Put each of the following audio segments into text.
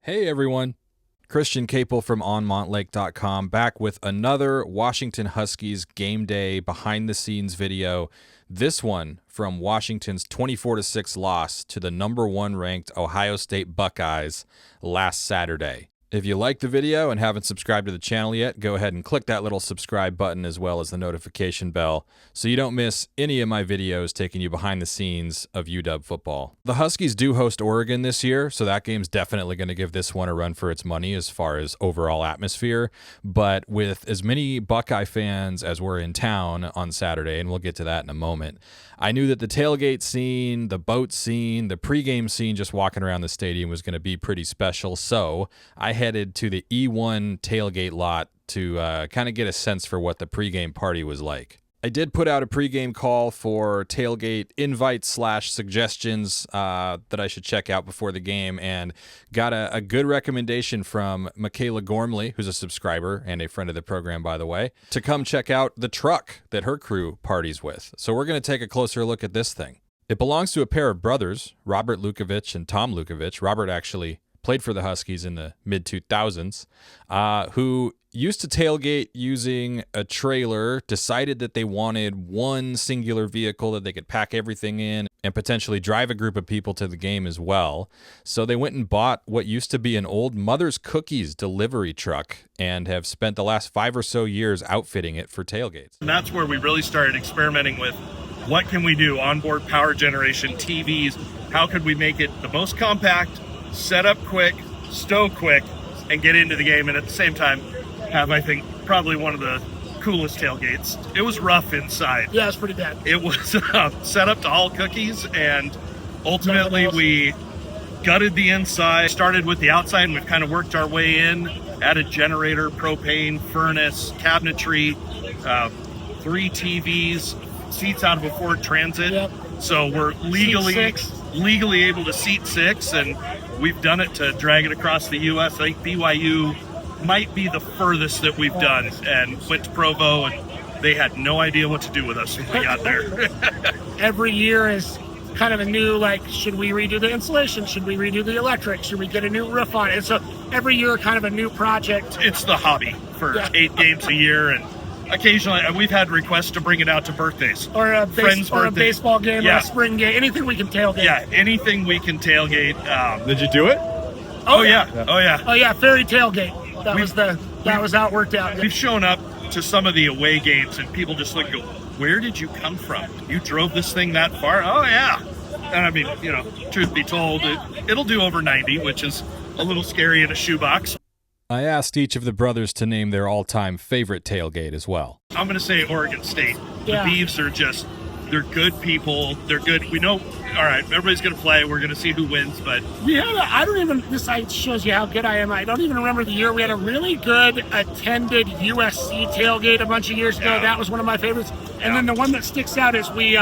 Hey everyone, Christian Capel from OnMontLake.com back with another Washington Huskies game day behind the scenes video. This one from Washington's 24-6 loss to the number 1 ranked Ohio State Buckeyes last Saturday. If you like the video and haven't subscribed to the channel yet, go ahead and click that little subscribe button as well as the notification bell so you don't miss any of my videos taking you behind the scenes of UW football. The Huskies do host Oregon this year, so that game's definitely going to give this one a run for its money as far as overall atmosphere. But with as many Buckeye fans as were in town on Saturday, and we'll get to that in a moment, I knew that the tailgate scene, the boat scene, the pregame scene just walking around the stadium was going to be pretty special, so I headed to the E1 tailgate lot to kind of get a sense for what the pregame party was like. I did put out a pregame call for tailgate invites / suggestions that I should check out before the game, and got a good recommendation from Michaela Gormley, who's a subscriber and a friend of the program, by the way, to come check out the truck that her crew parties with. So we're going to take a closer look at this thing. It belongs to a pair of brothers, Robert Lukovich and Tom Lukovich. Robert actually played for the Huskies in the mid-2000s, who used to tailgate using a trailer, decided that they wanted one singular vehicle that they could pack everything in and potentially drive a group of people to the game as well. So they went and bought what used to be an old Mother's Cookies delivery truck and have spent the last 5 or so years outfitting it for tailgates. And that's where we really started experimenting with what can we do, onboard power generation, TVs, how could we make it the most compact, set up quick, stow quick, and get into the game, and at the same time have, I think, probably one of the coolest tailgates. It was rough inside. Yeah, it's pretty bad. It was set up to haul cookies, and ultimately we gutted the inside, started with the outside, and we've kind of worked our way in, added generator, propane, furnace, cabinetry, 3 TVs, seats out of a Ford Transit. Yep. So we're legally able to seat 6, and we've done it to drag it across the U.S. I think BYU might be the furthest that we've done, and went to Provo, and they had no idea what to do with us when we got there. Every year is kind of a new, like, should we redo the insulation? Should we redo the electric? Should we get a new roof on it? So every year kind of a new project. It's the hobby for 8 games a year, and occasionally we've had requests to bring it out to birthdays. Or a baseball game, or a spring game, anything we can tailgate. Yeah, anything we can tailgate. Did you do it? Oh yeah. Oh yeah, ferry tailgate. That was how it worked out. We've shown up to some of the away games, and people just look and go, where did you come from? You drove this thing that far? Oh yeah. And I mean, truth be told, it'll do over 90, which is a little scary in a shoebox. I asked each of the brothers to name their all-time favorite tailgate as well. I'm going to say Oregon State. Yeah. The Beavs are they're good people. They're good. We know, all right, everybody's going to play. We're going to see who wins, but this shows you how good I am. I don't even remember the year. We had a really good attended USC tailgate a bunch of years ago. Yeah. That was one of my favorites. And then the one that sticks out is we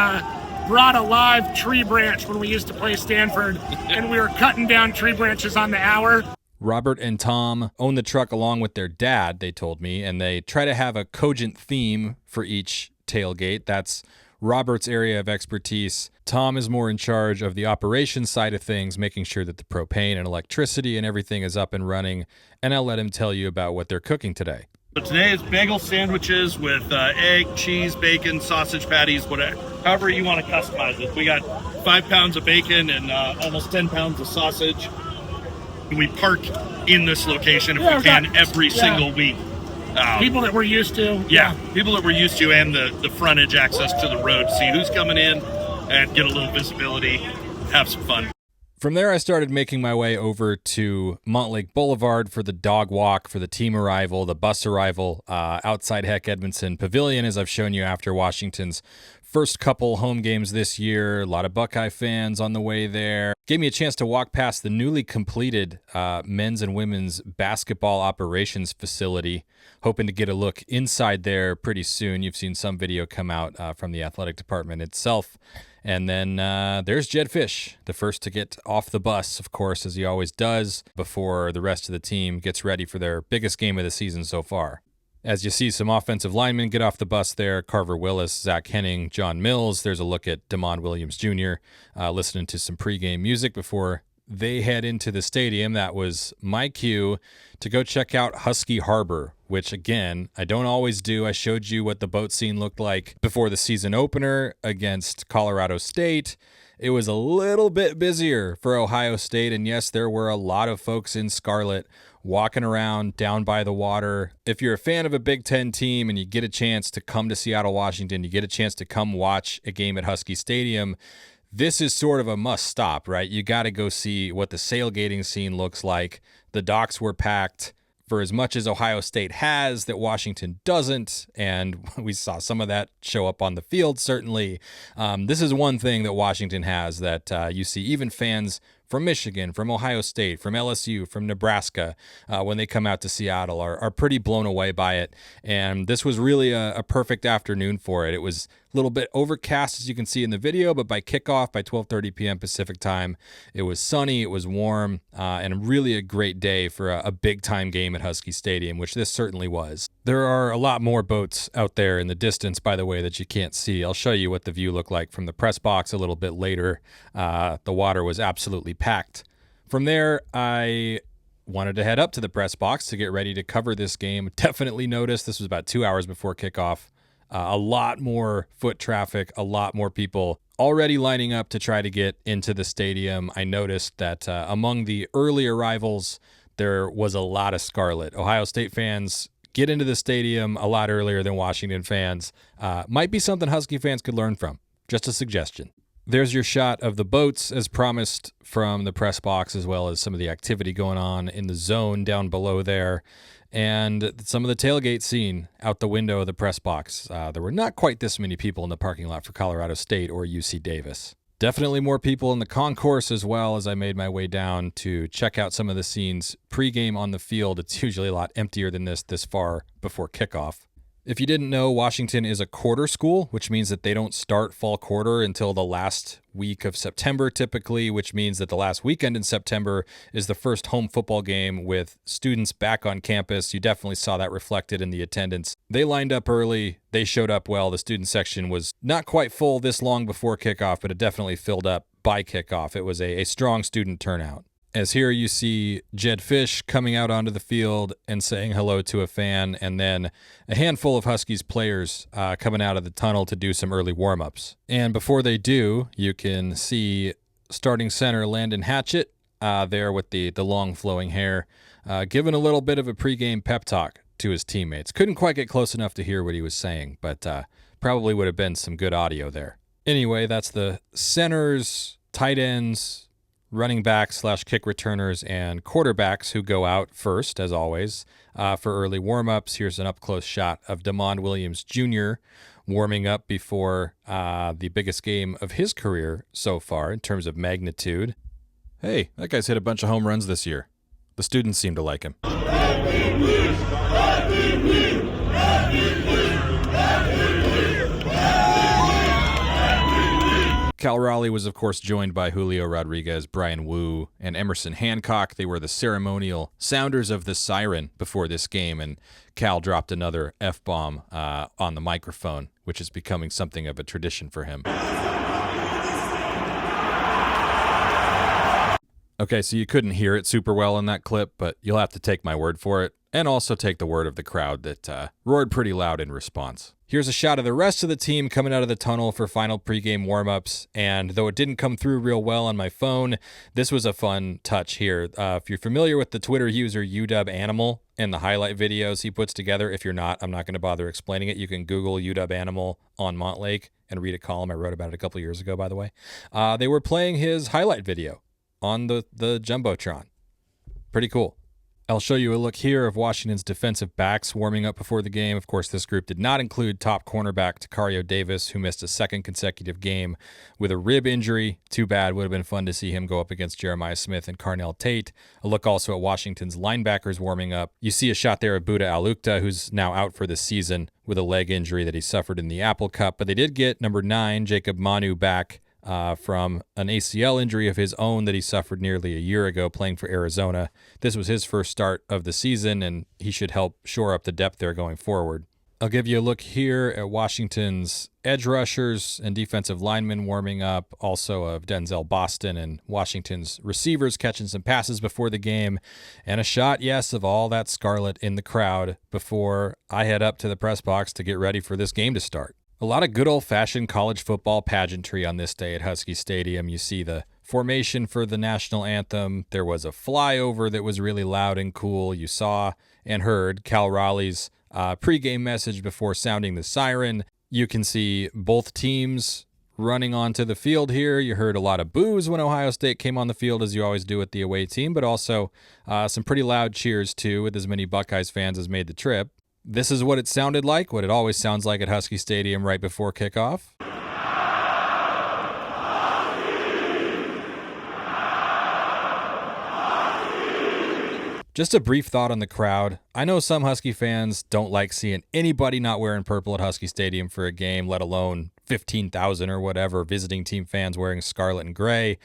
brought a live tree branch when we used to play Stanford, and we were cutting down tree branches on the hour. Robert and Tom own the truck along with their dad, they told me, and they try to have a cogent theme for each tailgate. That's Robert's area of expertise. Tom is more in charge of the operations side of things, making sure that the propane and electricity and everything is up and running, and I'll let him tell you about what they're cooking today. So today is bagel sandwiches with egg, cheese, bacon, sausage patties, whatever, however you want to customize it. We got 5 pounds of bacon and almost 10 pounds of sausage. We park in this location if we can every single week. People that we're used to. Yeah, people that we're used to, and the frontage access to the road. See who's coming in and get a little visibility, have some fun. From there, I started making my way over to Montlake Boulevard for the dog walk, for the team arrival, the bus arrival, outside Heck Edmondson Pavilion, as I've shown you after Washington's first couple home games this year. A lot of Buckeye fans on the way there. Gave me a chance to walk past the newly completed men's and women's basketball operations facility, hoping to get a look inside there pretty soon. You've seen some video come out from the athletic department itself. And then there's Jedd Fisch, the first to get off the bus, of course, as he always does, before the rest of the team gets ready for their biggest game of the season so far. As you see some offensive linemen get off the bus there, Carver Willis, Zach Henning, John Mills. There's a look at Damon Williams Jr. Listening to some pregame music before they head into the stadium. That was my cue to go check out Husky Harbor, which, again, I don't always do. I showed you what the boat scene looked like before the season opener against Colorado State. It was a little bit busier for Ohio State, and yes, there were a lot of folks in scarlet walking around down by the water. If you're a fan of a Big Ten team and you get a chance to come to Seattle, Washington, you get a chance to come watch a game at Husky Stadium, this is sort of a must stop, right? You got to go see what the sailgating scene looks like. The docks were packed. For as much as Ohio State has that Washington doesn't, and we saw some of that show up on the field, certainly, this is one thing that Washington has that you see even fans from Michigan, from Ohio State, from LSU, from Nebraska, when they come out to Seattle are pretty blown away by it. And this was really a perfect afternoon for it. It was a little bit overcast, as you can see in the video, but by kickoff, by 12:30 p.m. Pacific time, it was sunny, it was warm, and really a great day for a big-time game at Husky Stadium, which this certainly was. There are a lot more boats out there in the distance, by the way, that you can't see. I'll show you what the view looked like from the press box a little bit later. The water was absolutely packed. From there, I wanted to head up to the press box to get ready to cover this game. Definitely noticed this was about 2 hours before kickoff. A lot more foot traffic, a lot more people already lining up to try to get into the stadium. I noticed that among the early arrivals, there was a lot of scarlet. Ohio State fans get into the stadium a lot earlier than Washington fans. Might be something Husky fans could learn from. Just a suggestion. There's your shot of the boats as promised from the press box, as well as some of the activity going on in the zone down below there, and some of the tailgate scene out the window of the press box. There were not quite this many people in the parking lot for Colorado State or UC Davis. Definitely more people in the concourse as well as I made my way down to check out some of the scenes pregame on the field. It's usually a lot emptier than this far before kickoff. If you didn't know, Washington is a quarter school, which means that they don't start fall quarter until the last week of September typically, which means that the last weekend in September is the first home football game with students back on campus. You definitely saw that reflected in the attendance. They lined up early. They showed up well. The student section was not quite full this long before kickoff, but it definitely filled up by kickoff. It was a strong student turnout. As here you see Jedd Fisch coming out onto the field and saying hello to a fan, and then a handful of Huskies players coming out of the tunnel to do some early warm-ups. And before they do, you can see starting center Landon Hatchett there with the long flowing hair, giving a little bit of a pregame pep talk to his teammates. Couldn't quite get close enough to hear what he was saying, but probably would have been some good audio there. Anyway, that's the centers, tight ends, running backs / kick returners, and quarterbacks who go out first, as always, for early warm-ups. Here's an up-close shot of Damon Williams Jr. warming up before the biggest game of his career so far in terms of magnitude. Hey, that guy's hit a bunch of home runs this year. The students seem to like him. Cal Raleigh was, of course, joined by Julio Rodriguez, Brian Wu, and Emerson Hancock. They were the ceremonial sounders of the siren before this game, and Cal dropped another F-bomb on the microphone, which is becoming something of a tradition for him. Okay, so you couldn't hear it super well in that clip, but you'll have to take my word for it, and also take the word of the crowd that roared pretty loud in response. Here's a shot of the rest of the team coming out of the tunnel for final pregame warm-ups, and though it didn't come through real well on my phone, this was a fun touch here. If you're familiar with the Twitter user UW Animal and the highlight videos he puts together, if you're not, I'm not going to bother explaining it. You can Google UW Animal on Montlake and read a column I wrote about it a couple years ago, by the way. They were playing his highlight video on the Jumbotron. Pretty cool. I'll show you a look here of Washington's defensive backs warming up before the game. Of course, this group did not include top cornerback Tacario Davis, who missed a second consecutive game with a rib injury. Too bad. Would have been fun to see him go up against Jeremiah Smith and Carnell Tate. A look also at Washington's linebackers warming up. You see a shot there of Buda Alukta, who's now out for the season with a leg injury that he suffered in the Apple Cup. But they did get number 9, Jacob Manu, back from an ACL injury of his own that he suffered nearly a year ago playing for Arizona. This was his first start of the season, and he should help shore up the depth there going forward. I'll give you a look here at Washington's edge rushers and defensive linemen warming up, also of Denzel Boston and Washington's receivers catching some passes before the game, and a shot, yes, of all that scarlet in the crowd before I head up to the press box to get ready for this game to start. A lot of good old-fashioned college football pageantry on this day at Husky Stadium. You see the formation for the national anthem. There was a flyover that was really loud and cool. You saw and heard Cal Raleigh's pregame message before sounding the siren. You can see both teams running onto the field here. You heard a lot of boos when Ohio State came on the field, as you always do with the away team, but also some pretty loud cheers, too, with as many Buckeyes fans as made the trip. This is what it sounded like, what it always sounds like at Husky Stadium right before kickoff. Just a brief thought on the crowd. I know some Husky fans don't like seeing anybody not wearing purple at Husky Stadium for a game, let alone 15,000 or whatever visiting team fans wearing scarlet and gray.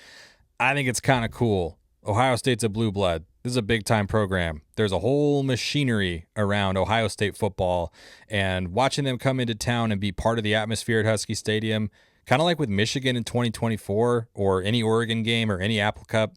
I think it's kind of cool. Ohio State's a blue blood. This is a big-time program. There's a whole machinery around Ohio State football, and watching them come into town and be part of the atmosphere at Husky Stadium, kind of like with Michigan in 2024 or any Oregon game or any Apple Cup,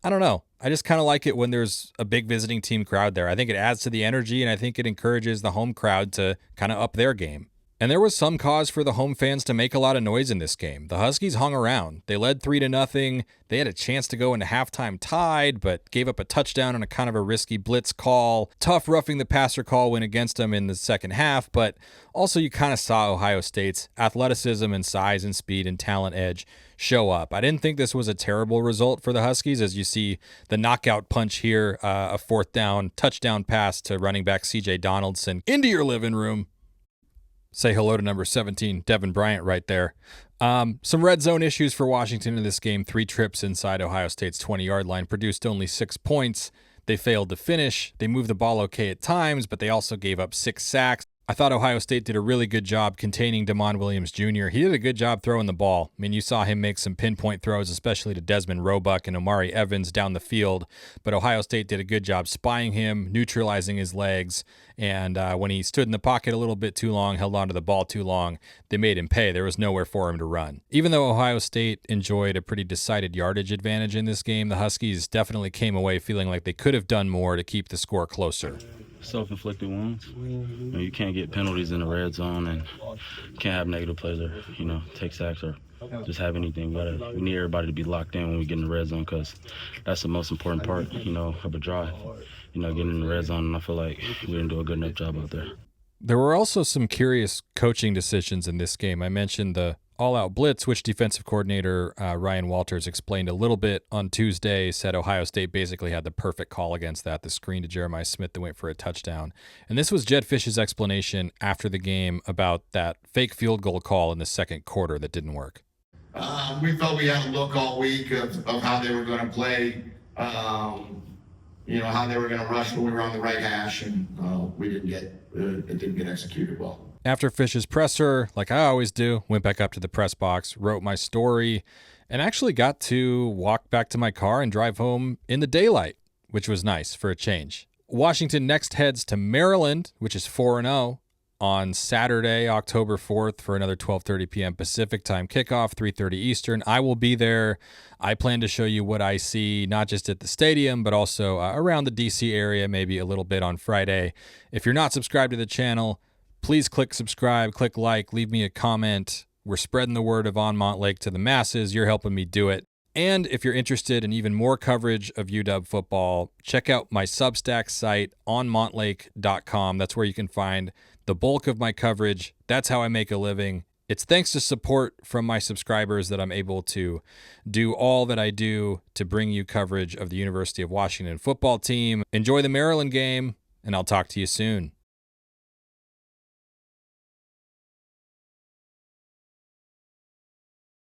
I don't know. I just kind of like it when there's a big visiting team crowd there. I think it adds to the energy, and I think it encourages the home crowd to kind of up their game. And there was some cause for the home fans to make a lot of noise in this game. The Huskies hung around. They led 3-0. They had a chance to go into halftime tied, but gave up a touchdown on a kind of a risky blitz call. Tough roughing the passer call went against them in the second half, but also you kind of saw Ohio State's athleticism and size and speed and talent edge show up. I didn't think this was a terrible result for the Huskies, as you see the knockout punch here, a fourth down touchdown pass to running back CJ Donaldson into your living room. Say hello to number 17, Devin Bryant, right there. Some red zone issues for Washington in this game. 3 trips inside Ohio State's 20-yard line produced only 6 points. They failed to finish. They moved the ball okay at times, but they also gave up 6 sacks. I thought Ohio State did a really good job containing Damon Williams Jr. He did a good job throwing the ball. I mean, you saw him make some pinpoint throws, especially to Desmond Roebuck and Omari Evans down the field. But Ohio State did a good job spying him, neutralizing his legs. And when he stood in the pocket a little bit too long, held onto the ball too long, they made him pay. There was nowhere for him to run. Even though Ohio State enjoyed a pretty decided yardage advantage in this game, the Huskies definitely came away feeling like they could have done more to keep the score closer. Self-inflicted wounds. You can't get penalties in the red zone, and you can't have negative plays or, take sacks or just have anything. We need everybody to be locked in when we get in the red zone, because that's the most important part, of a drive. Getting in the red zone, and I feel like we didn't do a good enough job out there. There were also some curious coaching decisions in this game. I mentioned the all-out blitz, which defensive coordinator Ryan Walters explained a little bit on Tuesday, said Ohio State basically had the perfect call against that, the screen to Jeremiah Smith that went for a touchdown. And this was Jedd Fisch's explanation after the game about that fake field goal call in the second quarter that didn't work. We felt we had a look all week of how they were going to play, how they were going to rush when we were on the right hash, and it didn't get executed well. After Fisch's presser, like I always do, went back up to the press box, wrote my story, and actually got to walk back to my car and drive home in the daylight, which was nice for a change. Washington next heads to Maryland, which is 4-0, on Saturday, October 4th for another 12:30 p.m. Pacific time kickoff, 3:30 Eastern. I will be there. I plan to show you what I see, not just at the stadium, but also around the D.C. area, maybe a little bit on Friday. If you're not subscribed to the channel, please click subscribe, click like, leave me a comment. We're spreading the word of On Montlake to the masses. You're helping me do it. And if you're interested in even more coverage of UW football, check out my Substack site, onmontlake.com. That's where you can find the bulk of my coverage. That's how I make a living. It's thanks to support from my subscribers that I'm able to do all that I do to bring you coverage of the University of Washington football team. Enjoy the Maryland game, and I'll talk to you soon.